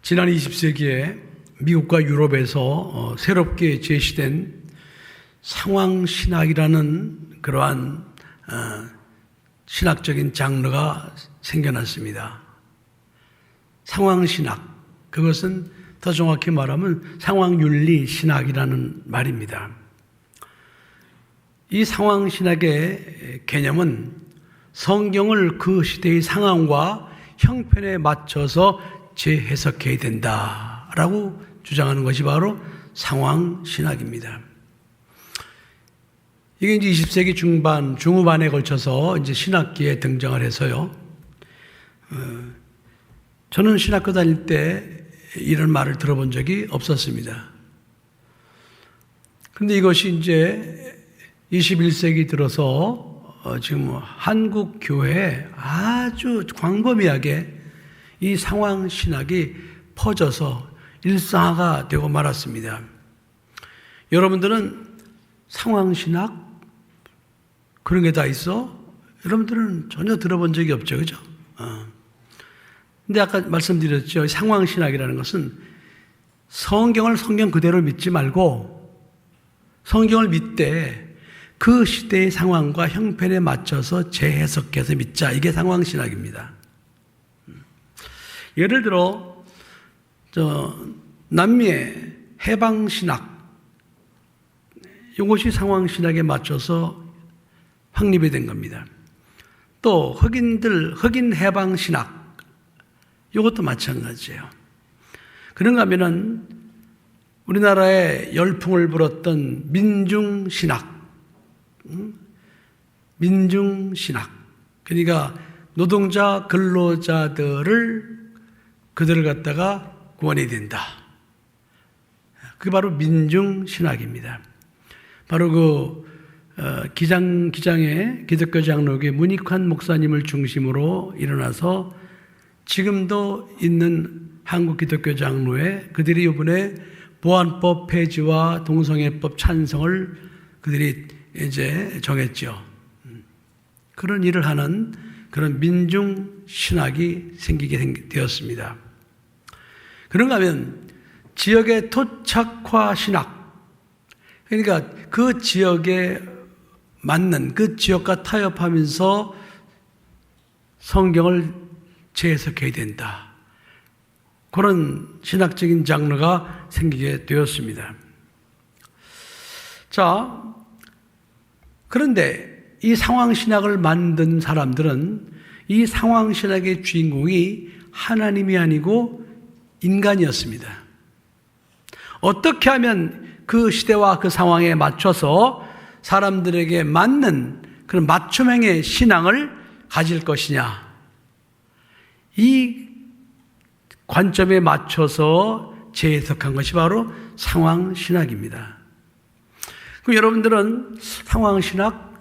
지난 20세기에 미국과 유럽에서 새롭게 제시된 상황신학이라는 그러한 신학적인 장르가 생겨났습니다. 상황신학, 그것은 더 정확히 말하면 상황윤리 신학이라는 말입니다. 이 상황신학의 개념은 성경을 그 시대의 상황과 형편에 맞춰서 재해석해야 된다라고 주장하는 것이 바로 상황신학입니다. 이게 이제 20세기 중후반에 걸쳐서 이제 신학기에 등장을 해서요. 저는 신학교 다닐 때 이런 말을 들어본 적이 없었습니다. 그런데 이것이 이제 21세기 들어서 지금 한국 교회에 아주 광범위하게 이 상황신학이 퍼져서 일상화가 되고 말았습니다. 여러분들은 상황신학? 그런 게 다 있어? 여러분들은 전혀 들어본 적이 없죠, 그죠? 근데 아까 말씀드렸죠. 상황신학이라는 것은 성경을 성경 그대로 믿지 말고 성경을 믿되 그 시대의 상황과 형편에 맞춰서 재해석해서 믿자. 이게 상황신학입니다. 예를 들어 남미의 해방신학, 이것이 상황신학에 맞춰서 확립이 된 겁니다. 또 흑인 해방신학, 이것도 마찬가지예요. 그런가 하면은 우리나라에 열풍을 불었던 민중신학, 그러니까 노동자 그들을 갖다가 구원해야 된다. 그게 바로 민중신학입니다. 바로 기장의 기독교 장로교회 문익환 목사님을 중심으로 일어나서 지금도 있는 한국 기독교 장로회, 그들이 이번에 보안법 폐지와 동성애법 찬성을 그들이 이제 정했죠. 그런 일을 하는 그런 민중신학이 생기게 되었습니다. 그런가 하면 지역의 토착화 신학, 그러니까 그 지역에 맞는, 그 지역과 타협하면서 성경을 재해석해야 된다. 그런 신학적인 장르가 생기게 되었습니다. 자, 그런데 이 상황신학을 만든 사람들은 이 상황신학의 주인공이 하나님이 아니고 인간이었습니다. 어떻게 하면 그 시대와 그 상황에 맞춰서 사람들에게 맞는 그런 맞춤형의 신앙을 가질 것이냐. 이 관점에 맞춰서 재해석한 것이 바로 상황신학입니다. 그럼 여러분들은 상황신학,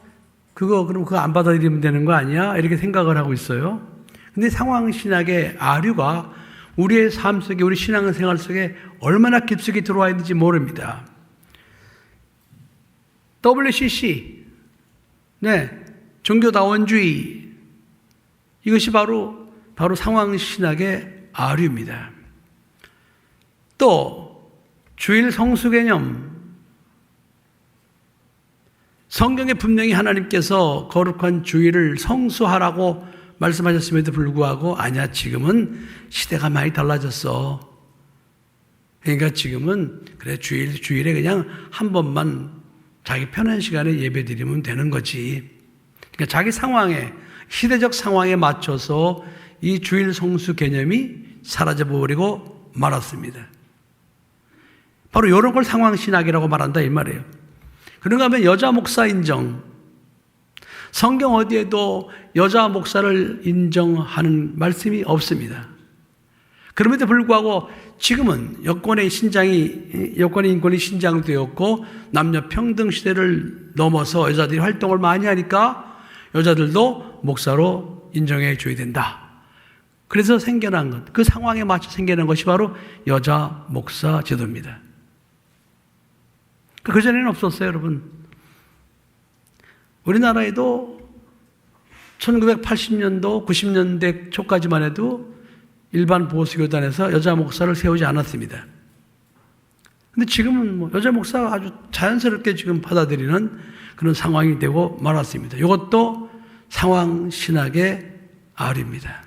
그럼 그거 안 받아들이면 되는 거 아니야? 이렇게 생각을 하고 있어요. 근데 상황신학의 아류가 우리의 삶 속에, 우리 신앙생활 속에 얼마나 깊숙이 들어와 있는지 모릅니다. WCC, 종교다원주의, 이것이 바로 상황신학의 아류입니다. 또 주일 성수 개념, 성경에 분명히 하나님께서 거룩한 주일을 성수하라고 말씀하셨음에도 불구하고 아니야, 지금은 시대가 많이 달라졌어. 그러니까 지금은 그래 주일에 그냥 한 번만 자기 편한 시간에 예배 드리면 되는 거지. 그러니까 자기 상황에, 시대적 상황에 맞춰서 이 주일 성수 개념이 사라져버리고 말았습니다. 바로 이런 걸 상황신학이라고 말한다 이 말이에요. 그런가 하면 여자 목사 인정. 성경 어디에도 여자 목사를 인정하는 말씀이 없습니다. 그럼에도 불구하고 지금은 여권의 인권이 신장되었고 남녀 평등 시대를 넘어서 여자들이 활동을 많이 하니까 여자들도 목사로 인정해 줘야 된다. 그래서 생겨난 것, 그 상황에 맞춰 생겨난 것이 바로 여자 목사 제도입니다. 그전에는 없었어요, 여러분. 우리나라에도 1980년도, 90년대 초까지만 해도 일반 보수교단에서 여자 목사를 세우지 않았습니다. 근데 지금은 뭐 여자 목사가 아주 자연스럽게 지금 받아들이는 그런 상황이 되고 말았습니다. 이것도 상황신학의 아울입니다.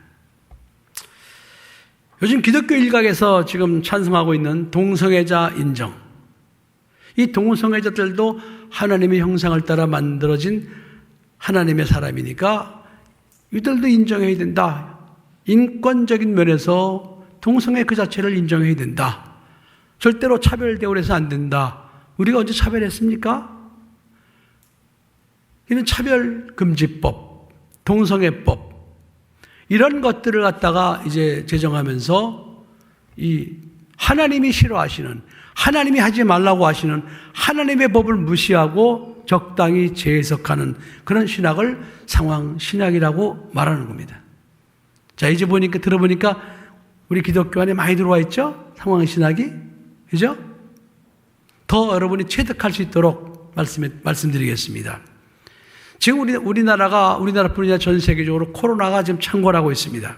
요즘 기독교 일각에서 지금 찬성하고 있는 동성애자 인정. 이 동성애자들도 하나님의 형상을 따라 만들어진 하나님의 사람이니까 이들도 인정해야 된다. 인권적인 면에서 동성애 그 자체를 인정해야 된다. 절대로 차별 대우해서 안 된다. 우리가 언제 차별했습니까? 이런 차별금지법, 동성애법 이런 것들을 갖다가 이제 제정하면서 이 하나님이 싫어하시는, 하나님이 하지 말라고 하시는 하나님의 법을 무시하고 적당히 재해석하는 그런 신학을 상황신학이라고 말하는 겁니다. 자, 이제 들어보니까 우리 기독교 안에 많이 들어와 있죠? 상황신학이. 그죠? 더 여러분이 체득할 수 있도록 말씀드리겠습니다. 지금 우리나라뿐이 아니라 전 세계적으로 코로나가 지금 창궐하고 있습니다.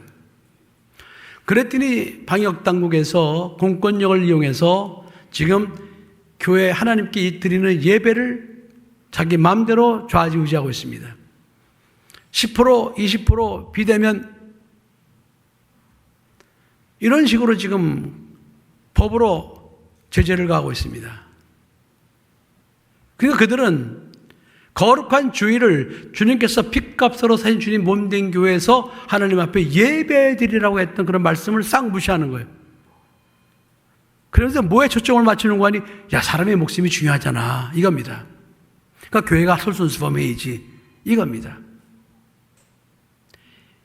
그랬더니 방역당국에서 공권력을 이용해서 지금 교회 하나님께 드리는 예배를 자기 마음대로 좌지우지하고 있습니다. 10%, 20% 비대면 이런 식으로 지금 법으로 제재를 가하고 있습니다. 그러니까 그들은 거룩한 주일을 주님께서 핏값으로 사신 주님 몸된 교회에서 하나님 앞에 예배드리라고 했던 그런 말씀을 싹 무시하는 거예요. 그래서 뭐에 초점을 맞추는 거 아니? 야, 사람의 목숨이 중요하잖아. 이겁니다. 그러니까 교회가 솔선수범해야지. 이겁니다.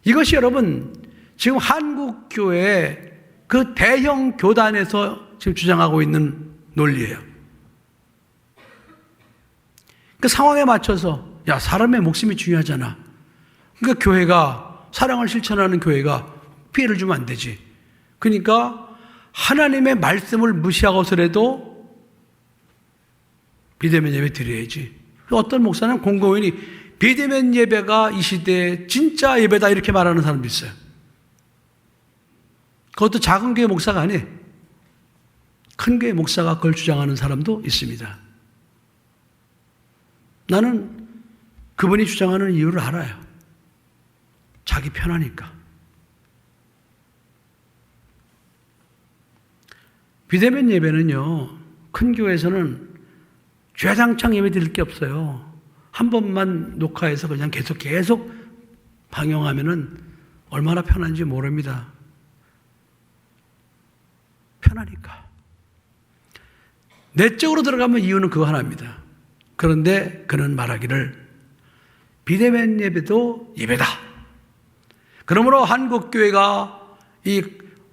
이것이 여러분 지금 한국교회의 그 대형 교단에서 지금 주장하고 있는 논리예요. 그 상황에 맞춰서 야, 사람의 목숨이 중요하잖아. 그러니까 교회가, 사랑을 실천하는 교회가 피해를 주면 안 되지. 그러니까 하나님의 말씀을 무시하고서라도 비대면 예배 드려야지. 어떤 목사는 공공연히 비대면 예배가 이 시대에 진짜 예배다 이렇게 말하는 사람도 있어요. 그것도 작은 교회 목사가 아니에요. 큰 교회 목사가 그걸 주장하는 사람도 있습니다. 나는 그분이 주장하는 이유를 알아요. 자기 편하니까. 비대면 예배는요, 큰 교회에서는 죄장창 예배 드릴 게 없어요. 한 번만 녹화해서 그냥 계속 방영하면은 얼마나 편한지 모릅니다. 편하니까. 내적으로 들어가면 이유는 그거 하나입니다. 그런데 그는 말하기를 비대면 예배도 예배다. 그러므로 한국교회가 이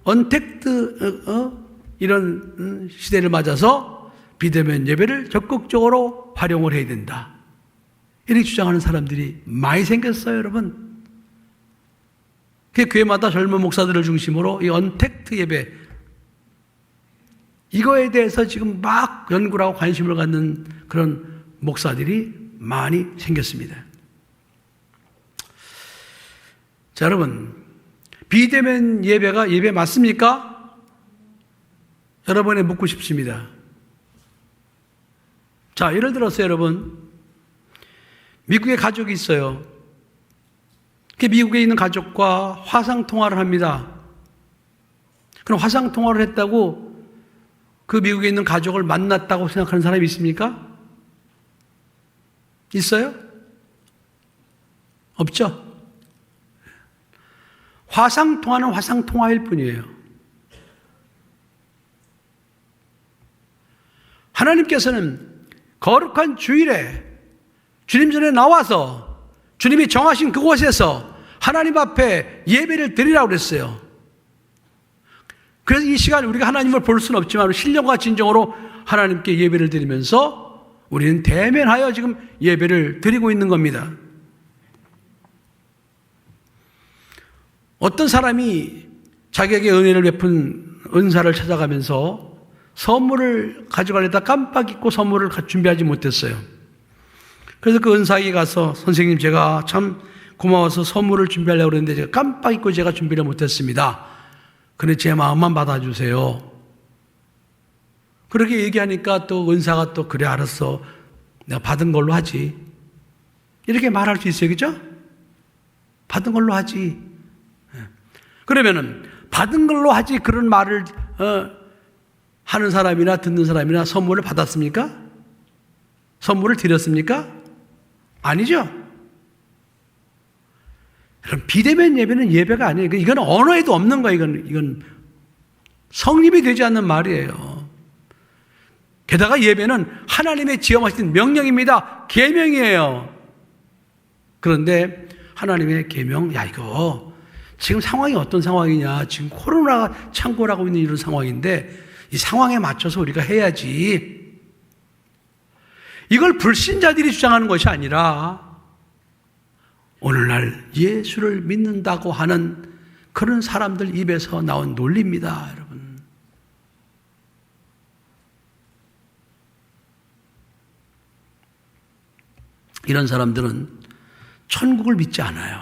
언택트 이런 시대를 맞아서 비대면 예배를 적극적으로 활용을 해야 된다. 이렇게 주장하는 사람들이 많이 생겼어요, 여러분. 그 교회마다 젊은 목사들을 중심으로 이 언택트 예배, 이거에 대해서 지금 막 연구를 하고 관심을 갖는 그런 목사들이 많이 생겼습니다. 자, 여러분, 비대면 예배가 예배 맞습니까? 여러분에 묻고 싶습니다. 자, 예를 들어서 여러분, 미국에 가족이 있어요. 그 미국에 있는 가족과 화상통화를 합니다. 그럼 화상통화를 했다고 그 미국에 있는 가족을 만났다고 생각하는 사람이 있습니까? 있어요? 없죠? 화상통화는 화상통화일 뿐이에요. 하나님께서는 거룩한 주일에 주님 전에 나와서 주님이 정하신 그곳에서 하나님 앞에 예배를 드리라고 그랬어요. 그래서 이 시간 우리가 하나님을 볼 수는 없지만 신령과 진정으로 하나님께 예배를 드리면서 우리는 대면하여 지금 예배를 드리고 있는 겁니다. 어떤 사람이 자기에게 은혜를 베푼 은사를 찾아가면서 선물을 가져가려다 깜빡 잊고 선물을 준비하지 못했어요. 그래서 그 은사에게 가서 선생님, 제가 참 고마워서 선물을 준비하려고 그랬는데 제가 깜빡 잊고 제가 준비를 못했습니다. 그래 제 마음만 받아주세요. 그렇게 얘기하니까 또 은사가 또 그래 알았어. 내가 받은 걸로 하지. 이렇게 말할 수 있어요. 그죠? 받은 걸로 하지. 그러면은 받은 걸로 하지 그런 말을 하는 사람이나 듣는 사람이나 선물을 받았습니까? 선물을 드렸습니까? 아니죠. 그럼 비대면 예배는 예배가 아니에요. 이건 언어에도 없는 거예요. 이건 성립이 되지 않는 말이에요. 게다가 예배는 하나님의 지어하신 명령입니다. 계명이에요. 그런데 하나님의 계명, 야 이거 지금 상황이 어떤 상황이냐. 지금 코로나가 창궐하고 있는 이런 상황인데 이 상황에 맞춰서 우리가 해야지. 이걸 불신자들이 주장하는 것이 아니라 오늘날 예수를 믿는다고 하는 그런 사람들 입에서 나온 논리입니다, 여러분. 이런 사람들은 천국을 믿지 않아요.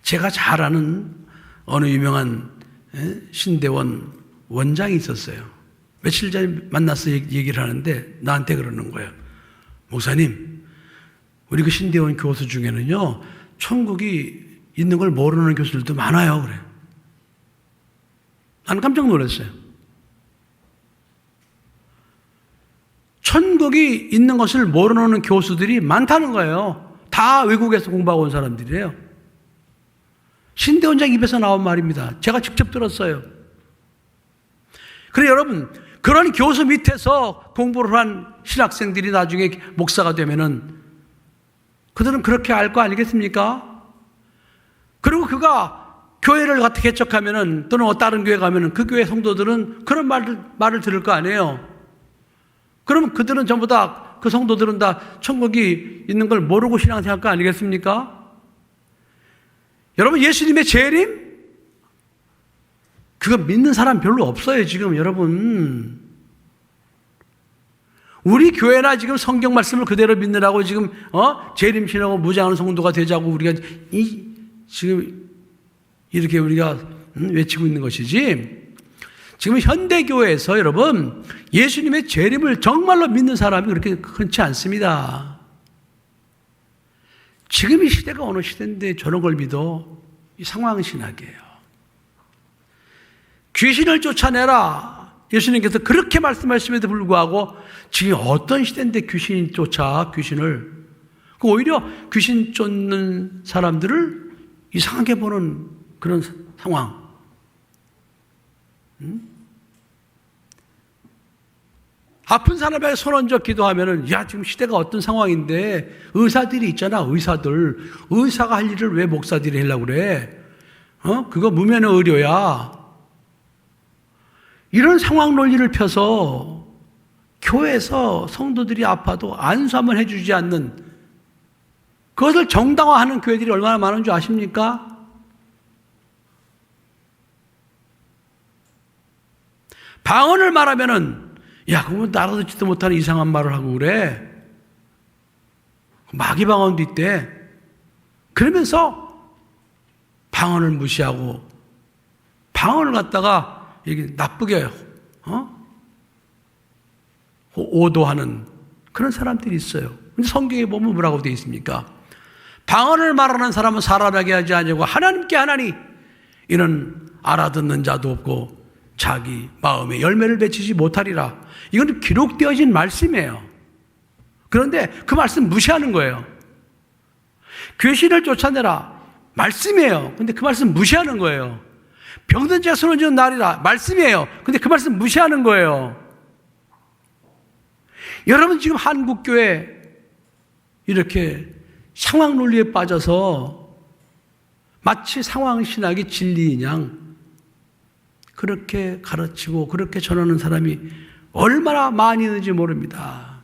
제가 잘 아는 어느 유명한 신대원 원장이 있었어요. 며칠 전에 만나서 얘기를 하는데 나한테 그러는 거예요. 목사님, 우리 그 신대원 교수 중에는요, 천국이 있는 걸 모르는 교수들도 많아요. 그래. 나는 깜짝 놀랐어요. 천국이 있는 것을 모르는 교수들이 많다는 거예요. 다 외국에서 공부하고 온 사람들이에요. 신대원장 입에서 나온 말입니다. 제가 직접 들었어요. 그래 여러분, 그런 교수 밑에서 공부를 한 신학생들이 나중에 목사가 되면은 그들은 그렇게 알 거 아니겠습니까? 그리고 그가 교회를 갖다 개척하면은 또는 다른 교회 가면은 그 교회 성도들은 그런 말을 들을 거 아니에요. 그러면 그들은 전부 다 그 성도들은 다 천국이 있는 걸 모르고 신앙생활할 거 아니겠습니까? 여러분 예수님의 재림? 그거 믿는 사람 별로 없어요 지금 여러분. 우리 교회나 지금 성경 말씀을 그대로 믿느라고 지금 재림신하고 무장하는 성도가 되자고 우리가 지금 이렇게 우리가 외치고 있는 것이지. 지금 현대교회에서 여러분 예수님의 재림을 정말로 믿는 사람이 그렇게 흔치 않습니다. 지금 이 시대가 어느 시대인데 저런 걸 믿어? 이 상황신학이에요. 귀신을 쫓아내라. 예수님께서 그렇게 말씀하심에도 불구하고 지금 어떤 시대인데 귀신이 쫓아 귀신을. 오히려 귀신 쫓는 사람들을 이상하게 보는 그런 상황. 아픈 사람에게 손 얹어 기도하면은 야 지금 시대가 어떤 상황인데 의사들이 있잖아. 의사가 할 일을 왜 목사들이 하려고 그래? 그거 무면의 의료야. 이런 상황 논리를 펴서 교회에서 성도들이 아파도 안수 한번 해주지 않는 그것을 정당화하는 교회들이 얼마나 많은 줄 아십니까? 방언을 말하면은 야 그거 알아듣지도 못하는 이상한 말을 하고 그래. 마귀 방언도 있대. 그러면서 방언을 무시하고 방언을 갖다가 이게 나쁘게 오도하는 그런 사람들이 있어요. 근데 성경에 보면 뭐라고 되어 있습니까? 방언을 말하는 사람은 사람에게 하지 아니하고 하나님께 하나니 이는 알아듣는 자도 없고 자기 마음에 열매를 맺히지 못하리라. 이건 기록되어진 말씀이에요. 그런데 그 말씀 무시하는 거예요. 귀신을 쫓아내라. 말씀이에요. 근데 그 말씀 무시하는 거예요. 병든 자가 손을 쥐는 날이라. 말씀이에요. 근데 그 말씀 무시하는 거예요. 여러분 지금 한국교회 이렇게 상황 논리에 빠져서 마치 상황신학이 진리인 양 그렇게 가르치고 그렇게 전하는 사람이 얼마나 많이 있는지 모릅니다.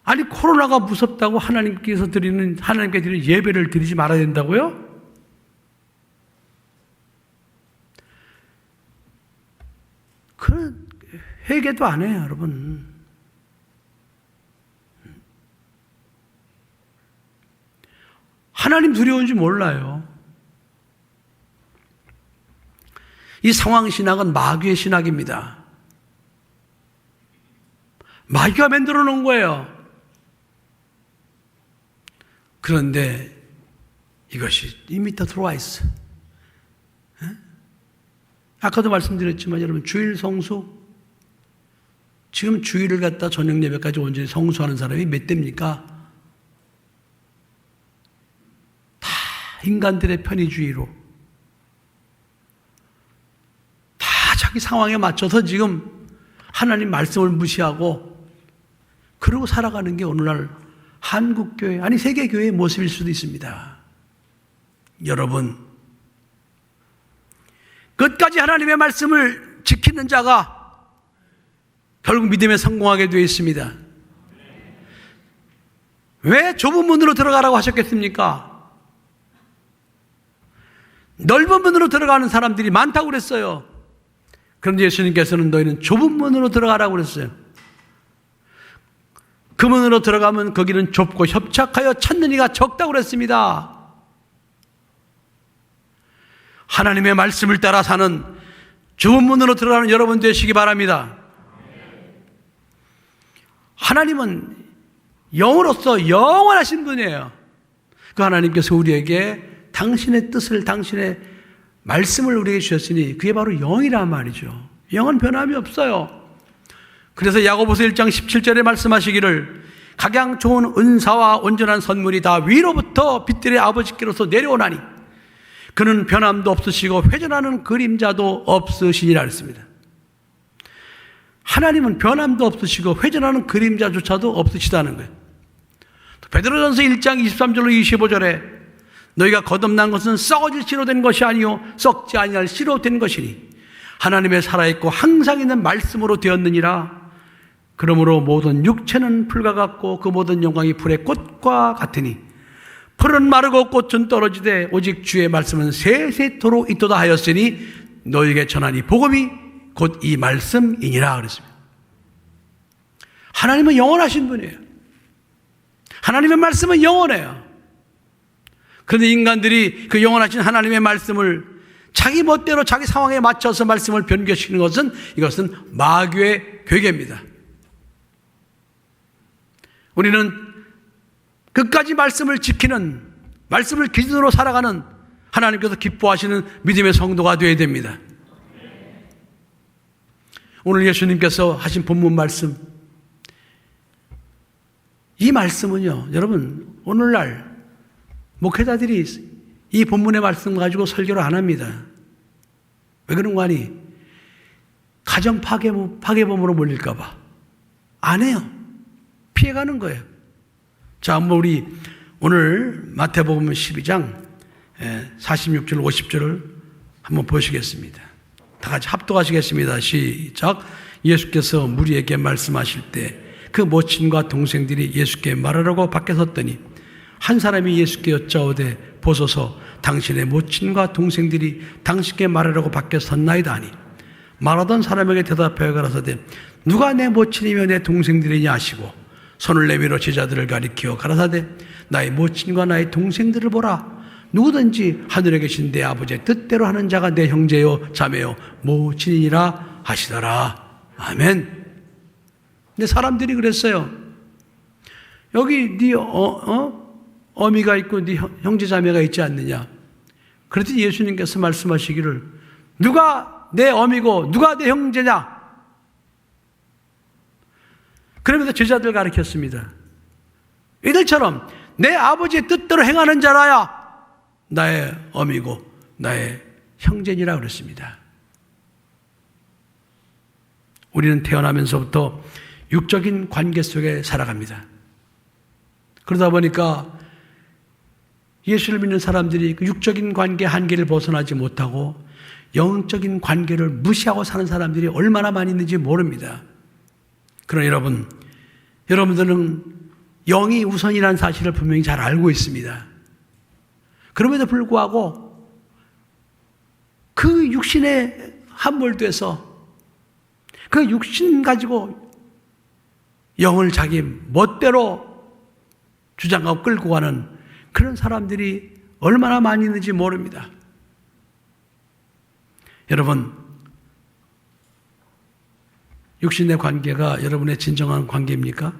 아니 코로나가 무섭다고 하나님께 드리는 예배를 드리지 말아야 된다고요? 그런 회개도 안 해요, 여러분. 하나님 두려운지 몰라요. 이 상황신학은 마귀의 신학입니다. 마귀가 만들어 놓은 거예요. 그런데 이것이 이미 다 들어와 있어. 아까도 말씀드렸지만 여러분, 주일 성수, 지금 주일을 갖다 저녁 예배까지 온전히 성수하는 사람이 몇 대입니까? 다 인간들의 편의주의로 다 자기 상황에 맞춰서 지금 하나님 말씀을 무시하고 그러고 살아가는 게 오늘날 한국교회, 아니 세계교회의 모습일 수도 있습니다. 여러분, 끝까지 하나님의 말씀을 지키는 자가 결국 믿음에 성공하게 되어 있습니다. 왜 좁은 문으로 들어가라고 하셨겠습니까? 넓은 문으로 들어가는 사람들이 많다고 그랬어요. 그런데 예수님께서는 너희는 좁은 문으로 들어가라고 그랬어요. 그 문으로 들어가면 거기는 좁고 협착하여 찾는 이가 적다고 그랬습니다. 하나님의 말씀을 따라 사는 좁은 문으로 들어가는 여러분 되시기 바랍니다. 하나님은 영으로서 영원하신 분이에요. 그 하나님께서 우리에게 당신의 뜻을, 당신의 말씀을 우리에게 주셨으니 그게 바로 영이란 말이죠. 영은 변함이 없어요. 그래서 야고보서 1장 17절에 말씀하시기를 각양 좋은 은사와 온전한 선물이 다 위로부터 빛들의 아버지께로서 내려오나니 그는 변함도 없으시고 회전하는 그림자도 없으시니라 했습니다. 하나님은 변함도 없으시고 회전하는 그림자조차도 없으시다는 거예요. 베드로전서 1장 23절로 25절에 너희가 거듭난 것은 썩어질 씨로 된 것이 아니요 썩지 아니할 씨로 된 것이니 하나님의 살아있고 항상 있는 말씀으로 되었느니라. 그러므로 모든 육체는 풀과 같고 그 모든 영광이 풀의 꽃과 같으니 풀은 마르고 꽃은 떨어지되 오직 주의 말씀은 세세토록 있도다 하였으니 너희에게 전하니 복음이 곧 이 말씀이니라 그랬습니다. 하나님은 영원하신 분이에요. 하나님의 말씀은 영원해요. 그런데 인간들이 그 영원하신 하나님의 말씀을 자기 멋대로 자기 상황에 맞춰서 말씀을 변경시키는 것은 이것은 마귀의 괴계입니다. 우리는 끝까지 말씀을 지키는, 말씀을 기준으로 살아가는 하나님께서 기뻐하시는 믿음의 성도가 되어야 됩니다. 오늘 예수님께서 하신 본문 말씀, 이 말씀은요, 여러분, 오늘날 목회자들이 이 본문의 말씀 가지고 설교를 안 합니다. 왜 그런 거 아니? 가정 파괴범으로 몰릴까봐. 안 해요. 피해가는 거예요. 자, 한번 우리 오늘 마태복음 12장 46절 50절을 한번 보시겠습니다. 다 같이 합독하시겠습니다. 시작. 예수께서 무리에게 말씀하실 때 그 모친과 동생들이 예수께 말하라고 밖에 섰더니 한 사람이 예수께 여짜오되 보소서 당신의 모친과 동생들이 당신께 말하라고 밖에 섰나이다 하니 말하던 사람에게 대답하여 가라사대 누가 내 모친이며 내 동생들이냐 하시고 손을 내밀어 제자들을 가리켜 가라사대 나의 모친과 나의 동생들을 보라. 누구든지 하늘에 계신 내 아버지의 뜻대로 하는 자가 내 형제요 자매요 모친이니라 하시더라. 아멘. 근데 사람들이 그랬어요. 여기 네 어미가 있고 네 형제 자매가 있지 않느냐. 그랬더니 예수님께서 말씀하시기를 누가 내 어미고 누가 내 형제냐. 그러면서 제자들 가르쳤습니다. 이들처럼 내 아버지의 뜻대로 행하는 자라야 나의 어미고 나의 형제니라 그랬습니다. 우리는 태어나면서부터 육적인 관계 속에 살아갑니다. 그러다 보니까 예수를 믿는 사람들이 그 육적인 관계 한계를 벗어나지 못하고 영적인 관계를 무시하고 사는 사람들이 얼마나 많이 있는지 모릅니다. 그러나 여러분들은 영이 우선이라는 사실을 분명히 잘 알고 있습니다. 그럼에도 불구하고 그 육신에 함몰돼서 그 육신 가지고 영을 자기 멋대로 주장하고 끌고 가는 그런 사람들이 얼마나 많이 있는지 모릅니다. 여러분, 육신의 관계가 여러분의 진정한 관계입니까?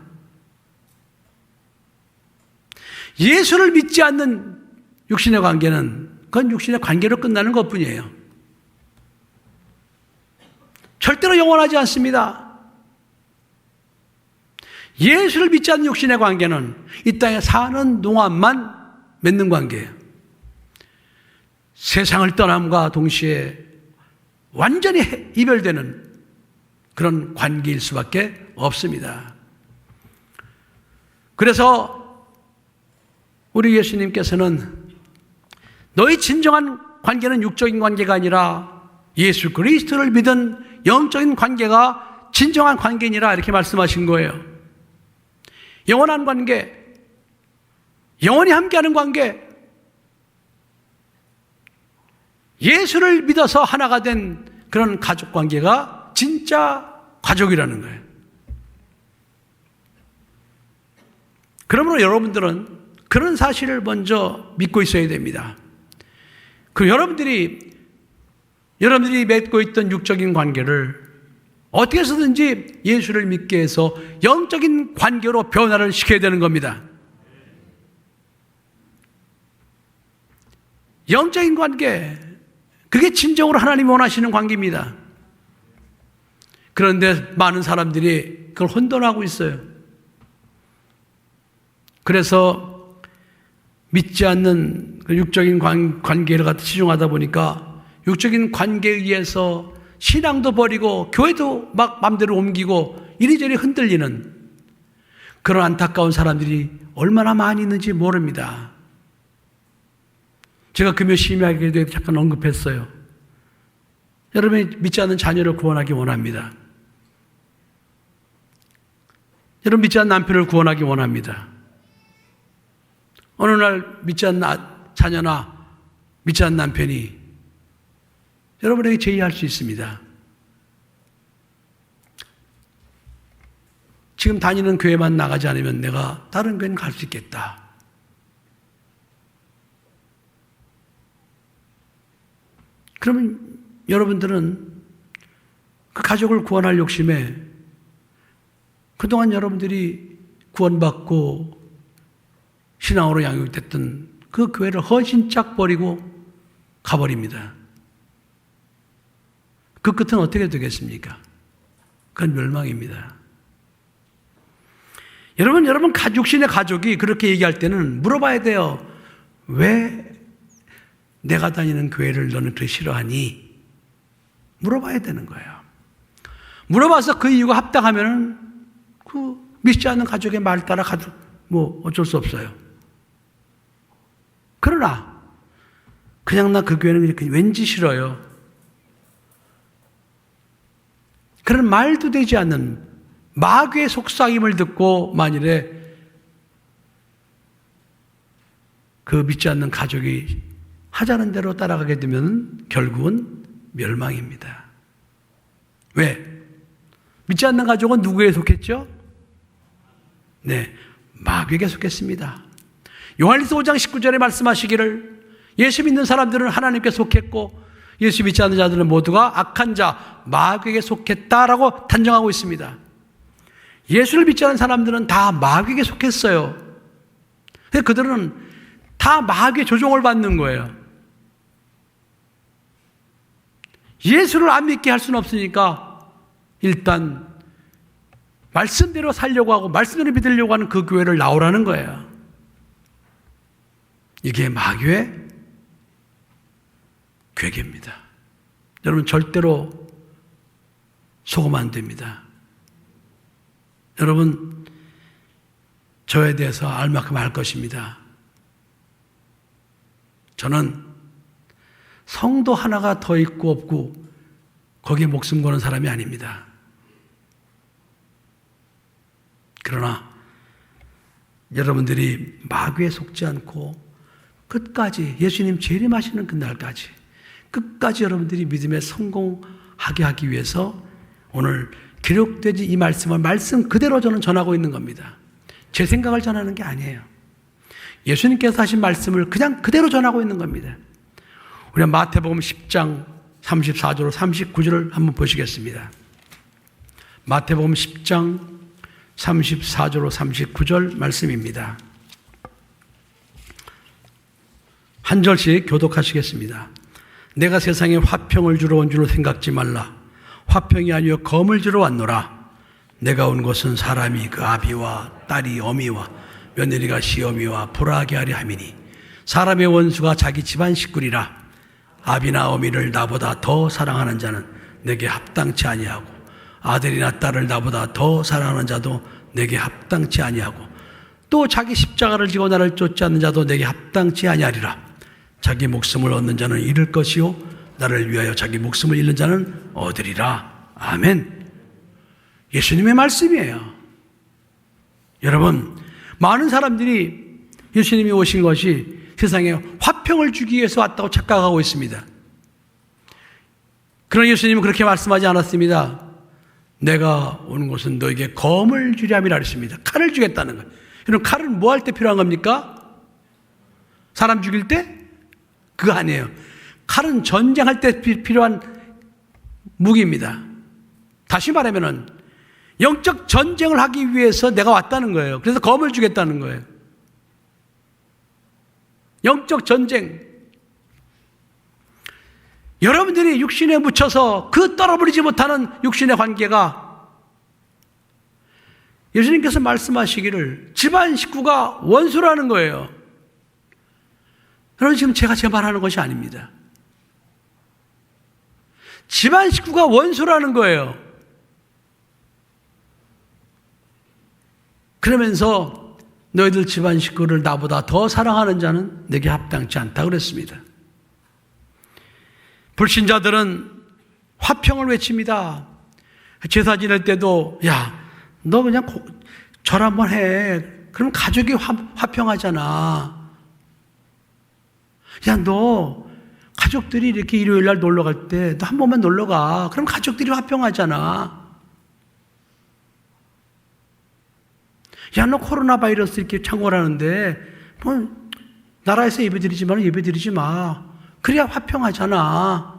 예수를 믿지 않는 육신의 관계는 그건 육신의 관계로 끝나는 것뿐이에요. 절대로 영원하지 않습니다. 예수를 믿지 않는 육신의 관계는 이 땅에 사는 동안만 맺는 관계예요. 세상을 떠남과 동시에 완전히 이별되는 그런 관계일 수밖에 없습니다. 그래서 우리 예수님께서는 너희 진정한 관계는 육적인 관계가 아니라 예수 그리스도를 믿은 영적인 관계가 진정한 관계니라 이렇게 말씀하신 거예요. 영원한 관계, 영원히 함께하는 관계, 예수를 믿어서 하나가 된 그런 가족 관계가 진짜 가족이라는 거예요. 그러므로 여러분들은 그런 사실을 먼저 믿고 있어야 됩니다. 그 여러분들이 맺고 있던 육적인 관계를 어떻게 해서든지 예수를 믿게 해서 영적인 관계로 변화를 시켜야 되는 겁니다. 영적인 관계, 그게 진정으로 하나님이 원하시는 관계입니다. 그런데 많은 사람들이 그걸 혼돈하고 있어요. 그래서 믿지 않는 육적인 관계를 갖다 치중하다 보니까 육적인 관계에 의해서 신앙도 버리고 교회도 막 마음대로 옮기고 이리저리 흔들리는 그런 안타까운 사람들이 얼마나 많이 있는지 모릅니다. 제가 금요 심야기도에 잠깐 언급했어요. 여러분이 믿지 않는 자녀를 구원하기 원합니다. 여러분 믿지 않는 남편을 구원하기 원합니다. 어느 날 믿지 않는 자녀나 믿지 않는 남편이 여러분에게 제의할 수 있습니다. 지금 다니는 교회만 나가지 않으면 내가 다른 교회는 갈 수 있겠다. 그러면 여러분들은 그 가족을 구원할 욕심에 그동안 여러분들이 구원받고 신앙으로 양육됐던 그 교회를 허신짝 버리고 가버립니다. 그 끝은 어떻게 되겠습니까? 그건 멸망입니다. 여러분 육신의 가족이 그렇게 얘기할 때는 물어봐야 돼요. 왜 내가 다니는 교회를 너는 그렇게 싫어하니? 물어봐야 되는 거예요. 물어봐서 그 이유가 합당하면은 그 믿지 않는 가족의 말 따라 가도 뭐 어쩔 수 없어요. 그러나 그냥 나 그 교회는 이렇게 왠지 싫어요. 그런 말도 되지 않는 마귀의 속삭임을 듣고 만일에 그 믿지 않는 가족이 하자는 대로 따라가게 되면 결국은 멸망입니다. 왜? 믿지 않는 가족은 누구에 속했죠? 네, 마귀에게 속했습니다. 요한일서 5장 19절에 말씀하시기를 예수 믿는 사람들은 하나님께 속했고 예수 믿지 않는 자들은 모두가 악한 자, 마귀에게 속했다라고 단정하고 있습니다. 예수를 믿지 않는 사람들은 다 마귀에게 속했어요. 그들은 다 마귀의 조종을 받는 거예요. 예수를 안 믿게 할 수는 없으니까 일단 말씀대로 살려고 하고 말씀대로 믿으려고 하는 그 교회를 나오라는 거예요. 이게 마귀의 괴계입니다. 여러분 절대로 속으면 안 됩니다. 여러분 저에 대해서 알 만큼 알 것입니다. 저는 성도 하나가 더 있고 없고 거기에 목숨 거는 사람이 아닙니다. 그러나 여러분들이 마귀에 속지 않고 끝까지 예수님 재림하시는 그날까지 끝까지 여러분들이 믿음에 성공하게 하기 위해서 오늘 기록되지 이 말씀을 말씀 그대로 저는 전하고 있는 겁니다. 제 생각을 전하는 게 아니에요. 예수님께서 하신 말씀을 그냥 그대로 전하고 있는 겁니다. 우리가 마태복음 10장 34절로 39절을 한번 보시겠습니다. 마태복음 10장 34절로 39절 말씀입니다. 한 절씩 교독하시겠습니다. 내가 세상에 화평을 주러 온 줄로 생각지 말라. 화평이 아니요 검을 주러 왔노라. 내가 온 것은 사람이 그 아비와 딸이 어미와 며느리가 시어미와 불화하게 하려 함이니 사람의 원수가 자기 집안 식구리라. 아비나 어미를 나보다 더 사랑하는 자는 내게 합당치 아니하고 아들이나 딸을 나보다 더 사랑하는 자도 내게 합당치 아니하고 또 자기 십자가를 지고 나를 쫓지 않는 자도 내게 합당치 아니하리라. 자기 목숨을 얻는 자는 잃을 것이요 나를 위하여 자기 목숨을 잃는 자는 얻으리라. 아멘. 예수님의 말씀이에요. 여러분, 많은 사람들이 예수님이 오신 것이 세상에 화평을 주기 위해서 왔다고 착각하고 있습니다. 그러나 예수님은 그렇게 말씀하지 않았습니다. 내가 오는 것은 너에게 검을 주려 함이라 했습니다. 칼을 주겠다는 거예요. 여러분, 칼은 뭐 할 때 필요한 겁니까? 사람 죽일 때? 그거 아니에요. 칼은 전쟁할 때 필요한 무기입니다. 다시 말하면은 영적 전쟁을 하기 위해서 내가 왔다는 거예요. 그래서 검을 주겠다는 거예요. 영적 전쟁. 여러분들이 육신에 묻혀서 그 떨어버리지 못하는 육신의 관계가 예수님께서 말씀하시기를 집안 식구가 원수라는 거예요. 여러분, 지금 제가 제 말하는 것이 아닙니다. 집안 식구가 원수라는 거예요. 그러면서 너희들 집안 식구를 나보다 더 사랑하는 자는 내게 합당치 않다 그랬습니다. 불신자들은 화평을 외칩니다. 제사 지낼 때도 야, 너 그냥 절 한번 해. 그럼 가족이 화평하잖아. 야, 너 가족들이 이렇게 일요일 날 놀러 갈 때 너 한 번만 놀러 가. 그럼 가족들이 화평하잖아. 야, 너 코로나 바이러스 이렇게 창궐하는데 뭐 나라에서 예배드리지만 예배드리지 마. 그래야 화평하잖아.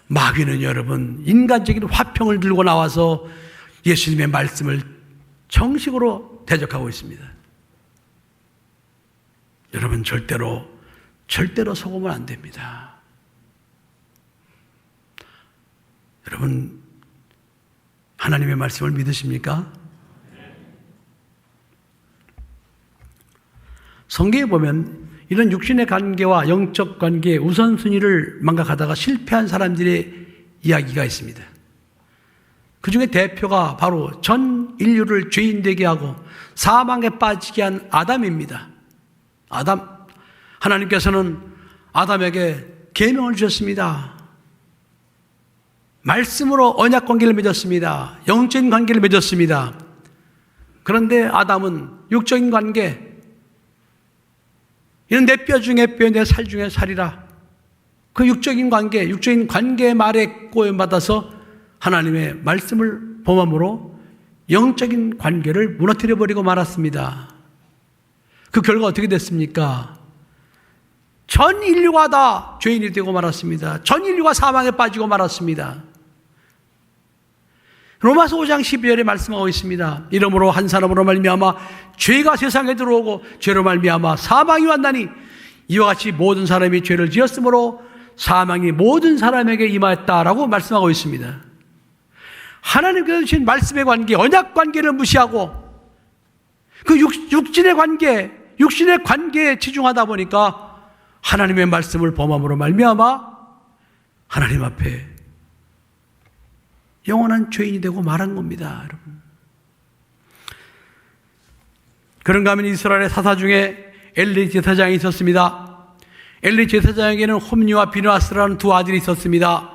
마귀는 여러분 인간적인 화평을 들고 나와서 예수님의 말씀을 정식으로 대적하고 있습니다. 여러분, 절대로 속으면 안 됩니다. 여러분, 하나님의 말씀을 믿으십니까? 성경에 보면 이런 육신의 관계와 영적 관계의 우선순위를 망각하다가 실패한 사람들의 이야기가 있습니다. 그 중에 대표가 바로 전 인류를 죄인 되게 하고 사망에 빠지게 한 아담입니다. 아담, 하나님께서는 아담에게 계명을 주셨습니다. 말씀으로 언약 관계를 맺었습니다. 영적인 관계를 맺었습니다. 그런데 아담은 육적인 관계, 이는 내 뼈 중에 뼈, 내 살 중에 살이라. 그 육적인 관계의 말에 꼬여받아서 하나님의 말씀을 범함으로 영적인 관계를 무너뜨려버리고 말았습니다. 그 결과 어떻게 됐습니까? 전 인류가 다 죄인이 되고 말았습니다. 전 인류가 사망에 빠지고 말았습니다. 로마서 5장 12절에 말씀하고 있습니다. 이러므로 한 사람으로 말미암아 죄가 세상에 들어오고 죄로 말미암아 사망이 왔나니 이와 같이 모든 사람이 죄를 지었으므로 사망이 모든 사람에게 임하였다라고 말씀하고 있습니다. 하나님께서 주신 말씀의 관계, 언약 관계를 무시하고 그 육신의 관계에 치중하다 보니까 하나님의 말씀을 범함으로 말미암아 하나님 앞에 영원한 죄인이 되고 말한 겁니다, 여러분. 그런가 하면 이스라엘의 사사 중에 엘리 제사장이 있었습니다. 엘리 제사장에게는 홈리와 비느하스라는 두 아들이 있었습니다.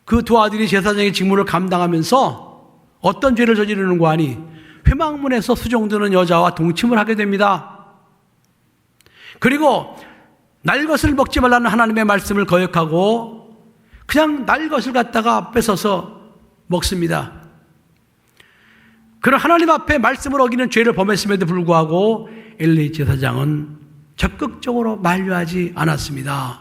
그 두 아들이 제사장의 직무를 감당하면서 어떤 죄를 저지르는가 하니 회막문에서 수종드는 여자와 동침을 하게 됩니다. 그리고 날 것을 먹지 말라는 하나님의 말씀을 거역하고 그냥 날 것을 갖다가 뺏어서 먹습니다. 그런 하나님 앞에 말씀을 어기는 죄를 범했음에도 불구하고 엘리 제사장은 적극적으로 만류하지 않았습니다.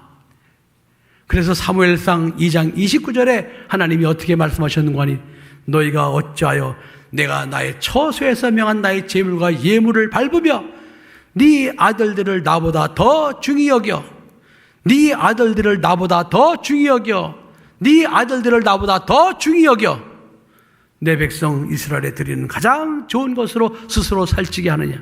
그래서 사무엘상 2장 29절에 하나님이 어떻게 말씀하셨는가 하니 너희가 어찌하여 내가 나의 처소에서 명한 나의 제물과 예물을 밟으며 네 아들들을 나보다 더 중히 여겨 네 아들들을 나보다 더 중히 여겨 네 아들들을 나보다 더 중히 여겨 내 백성 이스라엘에 드리는 가장 좋은 것으로 스스로 살찌게 하느냐.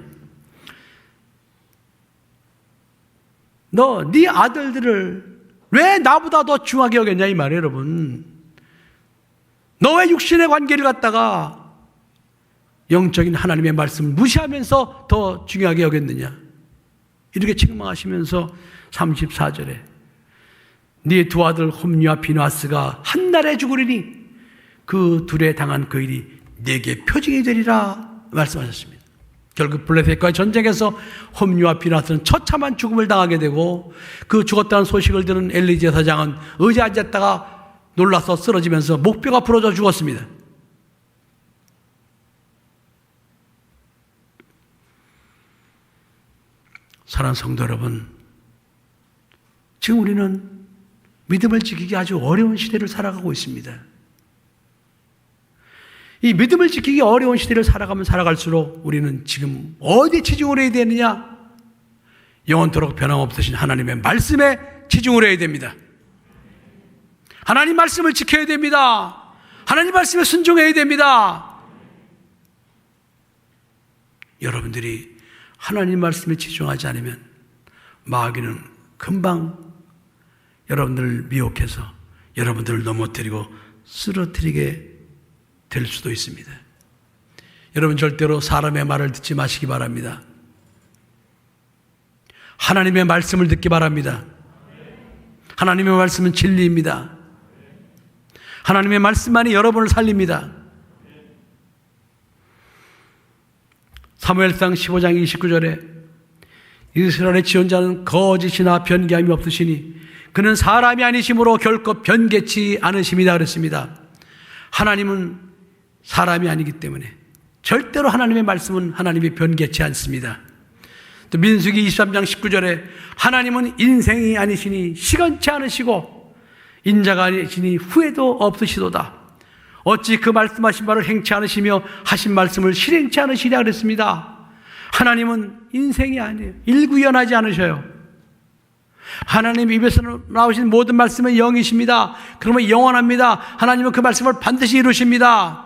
너 네 아들들을 왜 나보다 더 중하게 여겼냐 이 말이에요, 여러분. 너 왜 육신의 관계를 갖다가 영적인 하나님의 말씀을 무시하면서 더 중요하게 여겼느냐. 이렇게 책망하시면서 34절에 네 두 아들 홈리와 비나스가 한날에 죽으리니 그 둘에 당한 그 일이 네게 표징이 되리라 말씀하셨습니다. 결국 블레셋과의 전쟁에서 홈리와 비나스는 처참한 죽음을 당하게 되고 그 죽었다는 소식을 들은 엘리 제사장은 의자에 앉았다가 놀라서 쓰러지면서 목뼈가 부러져 죽었습니다. 사랑하는 성도 여러분, 지금 우리는 믿음을 지키기 아주 어려운 시대를 살아가고 있습니다. 이 믿음을 지키기 어려운 시대를 살아가면 살아갈수록 우리는 지금 어디에 치중을 해야 되느냐? 영원토록 변함없으신 하나님의 말씀에 치중을 해야 됩니다. 하나님 말씀을 지켜야 됩니다. 하나님 말씀에 순종해야 됩니다. 여러분들이 하나님 말씀에 치중하지 않으면 마귀는 금방 여러분들을 미혹해서 여러분들을 넘어뜨리고 쓰러뜨리게 될 수도 있습니다. 여러분 절대로 사람의 말을 듣지 마시기 바랍니다. 하나님의 말씀을 듣기 바랍니다. 하나님의 말씀은 진리입니다. 하나님의 말씀만이 여러분을 살립니다. 사무엘상 15장 29절에 이스라엘의 지존자는 거짓이나 변개함이 없으시니 그는 사람이 아니심으로 결코 변개치 않으심이다 그랬습니다. 하나님은 사람이 아니기 때문에 절대로 하나님의 말씀은 하나님이 변개치 않습니다. 또 민수기 23장 19절에 하나님은 인생이 아니시니 시건치 않으시고 인자가 아니시니 후회도 없으시도다. 어찌 그 말씀하신 바를 행치 않으시며 하신 말씀을 실행치 않으시랴 그랬습니다. 하나님은 인생이 아니에요. 일구연하지 않으셔요. 하나님 입에서 나오신 모든 말씀은 영이십니다. 그러면 영원합니다. 하나님은 그 말씀을 반드시 이루십니다.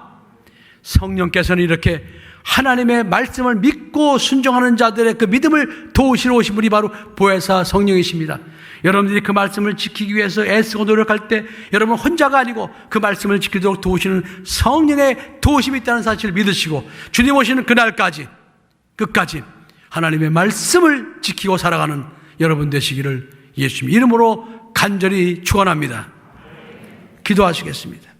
성령께서는 이렇게 하나님의 말씀을 믿고 순종하는 자들의 그 믿음을 도우시러 오신 분이 바로 보혜사 성령이십니다. 여러분들이 그 말씀을 지키기 위해서 애쓰고 노력할 때 여러분 혼자가 아니고 그 말씀을 지키도록 도우시는 성령의 도우심이 있다는 사실을 믿으시고 주님 오시는 그날까지 끝까지 하나님의 말씀을 지키고 살아가는 여러분 되시기를 예수님 이름으로 간절히 축원합니다. 기도하시겠습니다.